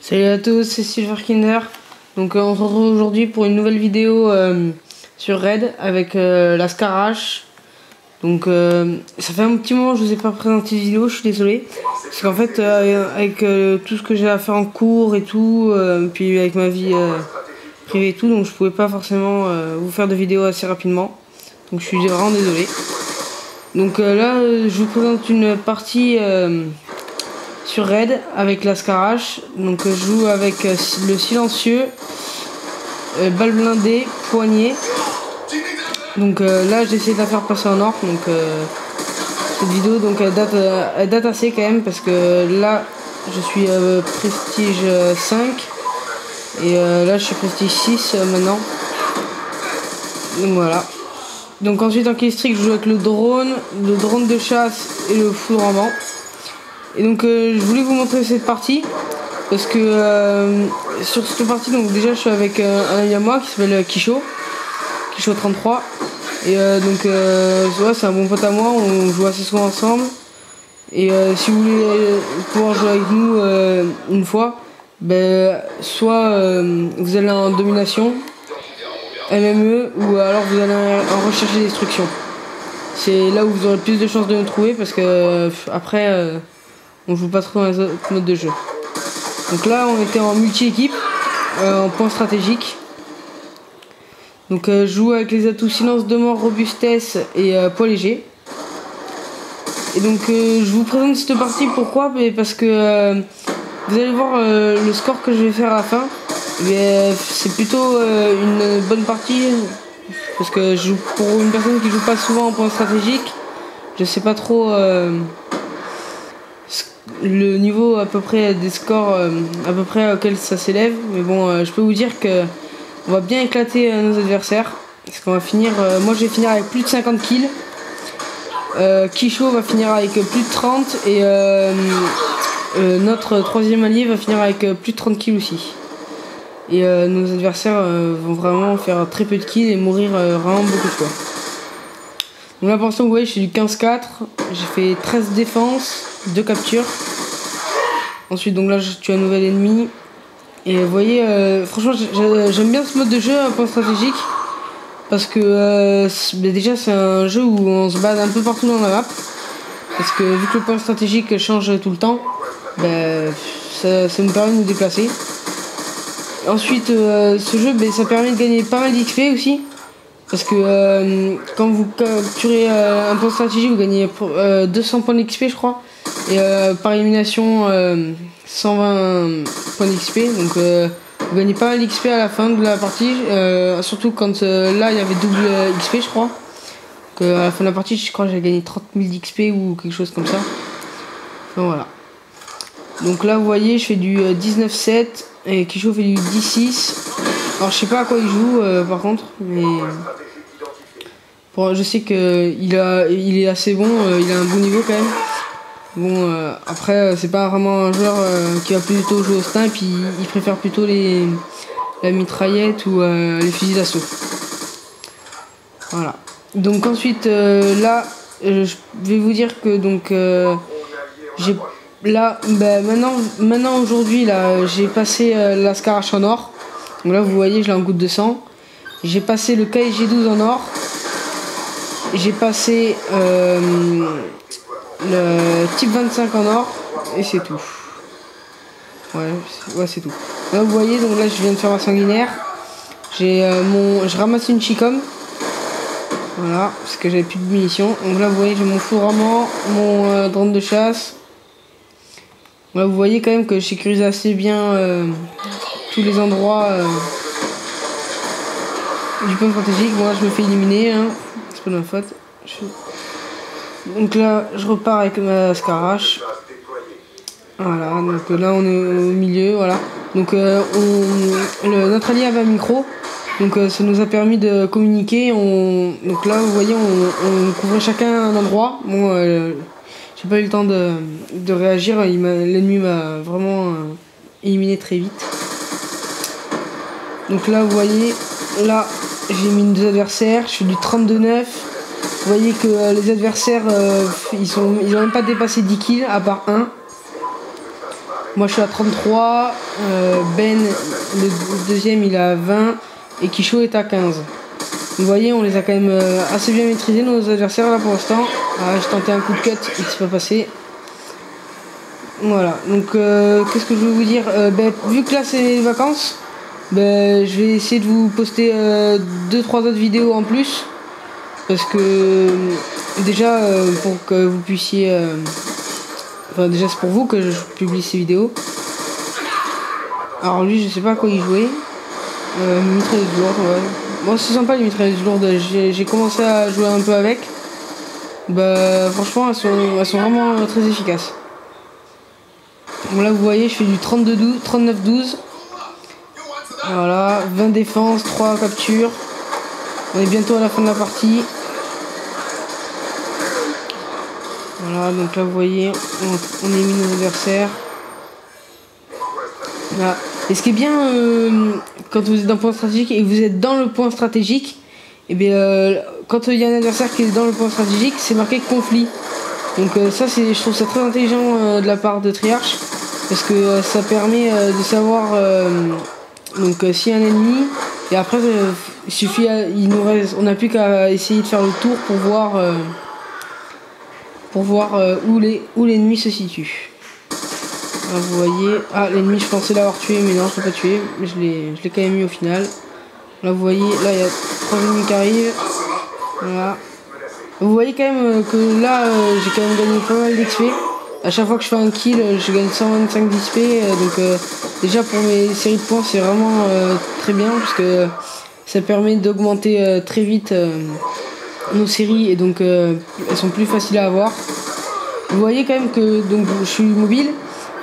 Salut à tous, c'est Silverkinder. Donc on se retrouve aujourd'hui pour une nouvelle vidéo sur Raid avec la Scarache. Donc ça fait un petit moment que je vous ai pas présenté de vidéo, je suis désolé. Parce qu'en fait avec tout ce que j'ai à faire en cours et tout, puis avec ma vie privée et tout, donc je pouvais pas forcément vous faire de vidéos assez rapidement. Donc je suis vraiment désolé. Donc là je vous présente une partie sur Raid avec la Scarache. Donc je joue avec le silencieux, balle blindée, poignée. Donc là j'essaie de la faire passer en or. Donc cette vidéo donc elle date assez quand même, parce que là je suis prestige 5 et là je suis prestige 6 maintenant. Donc voilà. Donc ensuite en killstreak je joue avec le drone de chasse et le foudroiement. Et donc je voulais vous montrer cette partie parce que sur cette partie, donc déjà je suis avec un ami à moi qui s'appelle Kisho 33, et donc ouais, c'est un bon pote à moi, on joue assez souvent ensemble. Et si vous voulez pouvoir jouer avec nous une fois, ben, soit vous allez en domination, MME, ou alors vous allez en recherche et destruction. C'est là où vous aurez plus de chances de nous trouver, parce que après on joue pas trop dans les autres modes de jeu. Donc là on était en multi-équipe, en point stratégique. Donc je joue avec les atouts silence de mort, robustesse et poids léger. Et donc je vous présente cette partie, pourquoi? Parce que vous allez voir le score que je vais faire à la fin. C'est plutôt une bonne partie, parce que je joue pour une personne qui joue pas souvent en point stratégique. Je sais pas trop le niveau à peu près des scores à peu près auquel ça s'élève, mais bon je peux vous dire que on va bien éclater nos adversaires, parce qu'on va finir moi je vais finir avec plus de 50 kills, Kisho va finir avec plus de 30, et notre troisième allié va finir avec plus de 30 kills aussi. Et nos adversaires vont vraiment faire très peu de kills et mourir vraiment beaucoup de fois. Donc là pour l'instant vous voyez je suis du 15-4, j'ai fait 13 défenses, 2 captures. Ensuite donc là je tue un nouvel ennemi. Et vous voyez franchement j'aime bien ce mode de jeu à point stratégique, parce que déjà c'est un jeu où on se bat un peu partout dans la map. Parce que vu que le point stratégique change tout le temps, ça nous permet de nous déplacer. Ensuite ce jeu ça permet de gagner pas mal d'XP aussi. Parce que quand vous capturez un point stratégique, vous gagnez 200 points d'XP je crois. Et par élimination 120 points d'XP. Donc vous gagnez pas mal d'XP à la fin de la partie. Surtout quand là il y avait double XP je crois. À la fin de la partie je crois que j'ai gagné 30 000 d'XP ou quelque chose comme ça. Enfin, voilà. Donc là vous voyez je fais du 19-7 et Kisho fait du 10-6. Alors je sais pas à quoi il joue par contre, mais bon, je sais que il est assez bon, il a un bon niveau quand même. Bon après c'est pas vraiment un joueur qui va plutôt jouer au snipe, il préfère plutôt la mitraillette ou les fusils d'assaut. Voilà. Donc ensuite là je vais vous dire que donc j'ai là maintenant aujourd'hui là j'ai passé la Scarache en or. Donc là vous voyez je l'ai en goutte de sang. J'ai passé le KSG12 en or. J'ai passé le type 25 en or. Et c'est tout. Ouais c'est tout. Là vous voyez donc là je viens de faire ma sanguinaire. Je ramasse une Chicom. Voilà, parce que j'avais plus de munitions. Donc là vous voyez j'ai mon foudroiement, mon drone de chasse. Là vous voyez quand même que je sécurise assez bien tous les endroits du point stratégique. Bon là je me fais éliminer, hein. C'est pas de ma faute. Donc là je repars avec ma Scarache. Voilà, donc là on est au milieu, voilà. Donc notre allié avait un micro, donc ça nous a permis de communiquer. Donc là vous voyez on couvrait chacun un endroit. Bon j'ai pas eu le temps de réagir, l'ennemi m'a vraiment éliminé très vite. Donc là vous voyez, là j'ai mis 2 adversaires, je suis du 32-9. Vous voyez que les adversaires ils ont même pas dépassé 10 kills à part un. Moi je suis à 33, Ben le deuxième il est à 20 et Kisho est à 15. Vous voyez, on les a quand même assez bien maîtrisés nos adversaires là pour l'instant. Ah, j'ai tenté un coup de cut, il ne s'est pas passé. Voilà, donc qu'est-ce que je veux vous dire, vu que là c'est les vacances, je vais essayer de vous poster 2-3 autres vidéos en plus. Parce que déjà pour que vous puissiez... enfin déjà c'est pour vous que je publie ces vidéos. Alors lui je sais pas à quoi il jouait. Mitrailleuse lourde, ouais. Moi c'est sympa les mitrailleuses lourdes, j'ai commencé à jouer un peu avec. Franchement elles sont vraiment très efficaces. Bon là vous voyez je fais du 39-12. Voilà, 20 défenses, 3 captures. On est bientôt à la fin de la partie. Voilà, donc là vous voyez, on élimine nos adversaires. Voilà. Et ce qui est bien quand vous êtes dans le point stratégique et que vous êtes dans le point stratégique, et bien quand il y a un adversaire qui est dans le point stratégique, c'est marqué conflit. Donc ça je trouve ça très intelligent de la part de Triarch, parce que ça permet de savoir s'il y a un ennemi, et après il suffit, on n'a plus qu'à essayer de faire le tour pour voir où l'ennemi se situe. Là, vous voyez, l'ennemi je pensais l'avoir tué mais non je l'ai pas tué, mais je l'ai quand même eu au final. Là vous voyez, là il y a 3 ennemis qui arrivent. Voilà. Vous voyez quand même que là j'ai quand même gagné pas mal d'XP. À chaque fois que je fais un kill je gagne 125 d'XP, donc déjà pour mes séries de points c'est vraiment très bien, parce que ça permet d'augmenter très vite nos séries, et donc elles sont plus faciles à avoir. Vous voyez quand même que donc je suis mobile,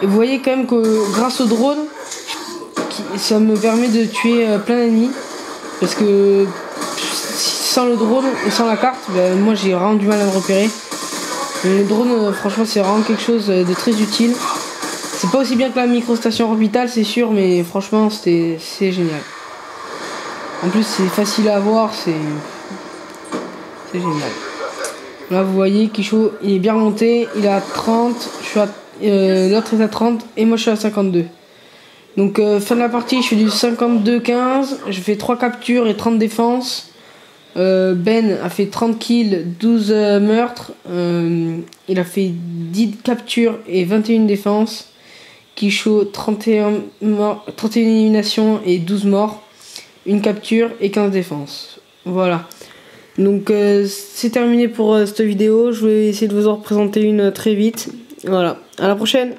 et vous voyez quand même que grâce au drone ça me permet de tuer plein d'ennemis, parce que sans le drone et sans la carte, moi j'ai vraiment du mal à me repérer. Le drone franchement c'est vraiment quelque chose de très utile. C'est pas aussi bien que la microstation orbitale c'est sûr, mais franchement c'est génial. En plus c'est facile à avoir, c'est génial. Là vous voyez Kisho il est bien remonté, il est à 30, l'autre est à 30 et moi je suis à 52. Donc fin de la partie je fais du 52-15, je fais 3 captures et 30 défenses. Ben a fait 30 kills, 12 meurtres, il a fait 10 captures et 21 défenses. Kisho 31 éliminations et 12 morts, une capture et 15 défenses. Voilà. Donc c'est terminé pour cette vidéo. Je vais essayer de vous en représenter une très vite. Voilà, à la prochaine.